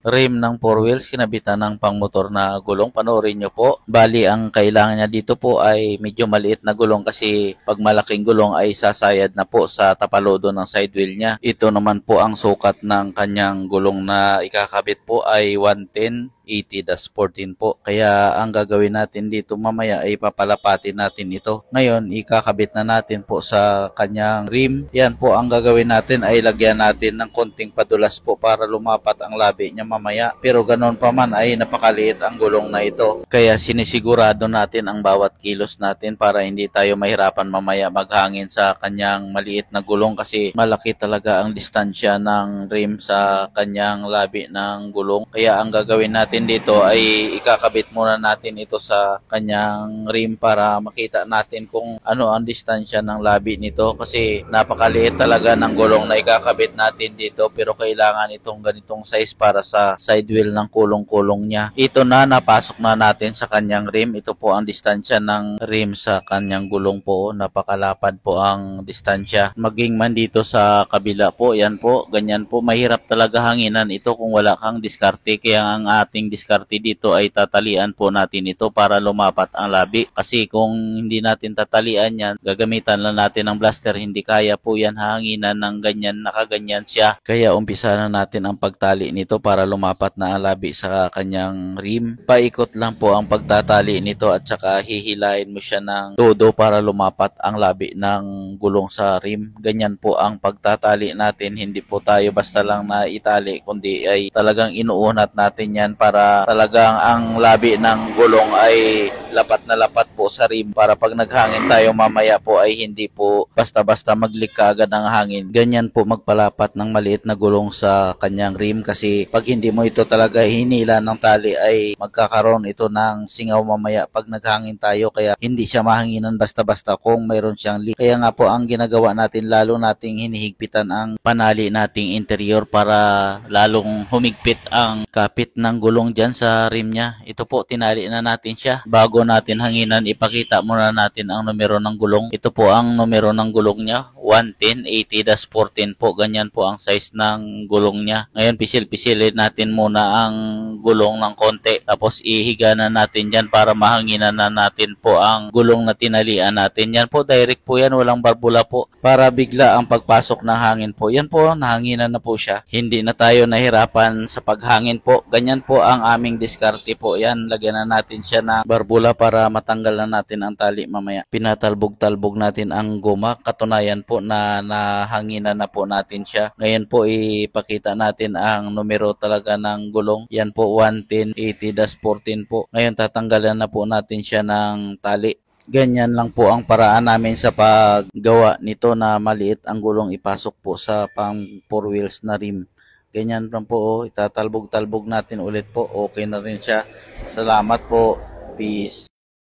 rim ng 4 wheels, kinabitan ng pangmotor na gulong. Panoorin nyo po. Bali, ang kailangan niya dito po ay medyo maliit na gulong kasi pag malaking gulong ay sasayad na po sa tapalodo ng side wheel niya. Ito naman po ang sukat ng kanyang gulong na ikakabit po ay 110 80-14 po. Kaya ang gagawin natin dito mamaya ay papalapatin natin ito. Ngayon, ikakabit na natin po sa kanyang rim. Yan po ang gagawin natin ay lagyan natin ng konting padulas po para lumapat ang labi niya mamaya. Pero ganoon pa man ay napakaliit ang gulong na ito. Kaya sinisigurado natin ang bawat kilos natin para hindi tayo mahirapan mamaya maghangin sa kanyang maliit na gulong kasi malaki talaga ang distansya ng rim sa kanyang labi ng gulong. Kaya ang gagawin natin dito ay ikakabit muna natin ito sa kanyang rim para makita natin kung ano ang distansya ng labi nito kasi napakaliit talaga ng gulong na ikakabit natin dito pero kailangan itong ganitong size para sa side wheel ng kulong-kulong niya. Ito na, napasok na natin sa kanyang rim. Ito po ang distansya ng rim sa kanyang gulong po. Napakalapad po ang distansya. Maging man dito sa kabila po, yan po, ganyan po. Mahirap talaga hanginan ito kung wala kang diskarte. Kaya ang ating diskarte dito ay tatalian po natin ito para lumapat ang labi. Kasi kung hindi natin tatalian yan, gagamitan lang natin ng blaster. Hindi kaya po yan hanginan ng ganyan, nakaganyan siya. Kaya umpisa na natin ang pagtali nito para lumapat na ang labi sa kanyang rim. Paikot lang po ang pagtatali nito at saka hihilain mo siya ng todo para lumapat ang labi ng gulong sa rim. Ganyan po ang pagtatali natin. Hindi po tayo basta lang na itali kundi ay talagang inuunat natin yan para talagang ang labi ng gulong ay lapat na lapat po sa rim para pag naghangin tayo mamaya po ay hindi po basta-basta maglik agad ng hangin. Ganyan po magpalapat ng maliit na gulong sa kanyang rim kasi pag hindi mo ito talaga hinila ng tali ay magkakaroon ito ng singaw mamaya pag naghangin tayo kaya hindi siya mahanginan basta-basta kung mayroon siyang leak. Kaya nga po ang ginagawa natin lalo nating hinihigpitan ang panali nating interior para lalong humigpit ang kapit ng gulong dyan sa rim niya. Ito po, tinali na natin siya. Bago natin hanginan, ipakita muna natin ang numero ng gulong. Ito po ang numero ng gulong niya, 110 80-14 po. Ganyan po ang size ng gulong niya. Ngayon, pisil-pisilin natin muna ang gulong ng konti. Tapos ihiga na natin dyan para mahanginan na natin po ang gulong na tinalian natin. Yan po, direct po yan. Walang barbula po. Para bigla ang pagpasok ng hangin po. Yan po, nahanginan na po siya. Hindi na tayo nahirapan sa paghangin po. Ganyan po ang aming diskarte po. Yan, lagyan na natin siya ng barbula para matanggal na natin ang tali mamaya. Pinatalbog-talbog natin ang guma. Katunayan po na nahanginan na po natin siya. Ngayon po ipakita natin ang numero talaga ng gulong. Yan po 110 80-14 po. Ngayon tatanggalan na po natin siya ng tali. Ganyan lang po ang paraan namin sa paggawa nito na maliit ang gulong ipasok po sa pang 4 wheels na rim. Ganyan lang po, itatalbog-talbog natin ulit po. Okay na rin siya. Salamat po. Peace.